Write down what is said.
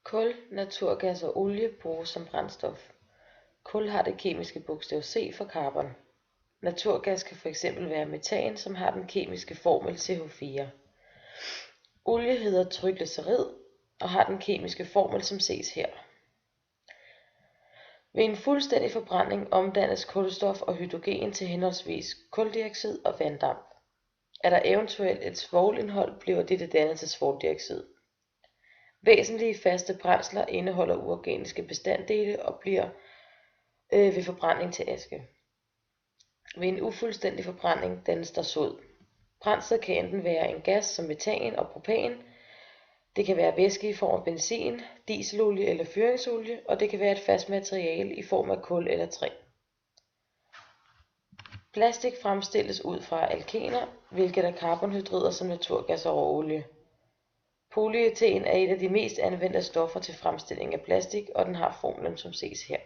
Kul, naturgas og olie bruges som brændstof. Kul har det kemiske bogstav C for carbon. Naturgas kan fx være metan, som har den kemiske formel CH4. Olie hedder triglycerid og har den kemiske formel, som ses her. Ved en fuldstændig forbrænding omdannes kulstof og hydrogen til henholdsvis kuldioxid og vanddamp. Er der eventuelt et svovlindhold, bliver dette dannet til svovldioxid. Væsentlige faste brændsler indeholder uorganiske bestanddele og bliver ved forbrænding til aske. Ved en ufuldstændig forbrænding dannes der sod. Brændslet kan enten være en gas som metan og propan, det kan være væske i form af benzin, dieselolie eller fyringsolie, og det kan være et fast materiale i form af kul eller træ. Plastik fremstilles ud fra alkener, hvilket er karbonhydrider som naturgas og olie. Polyeten er et af de mest anvendte stoffer til fremstilling af plastik, og den har formlen som ses her.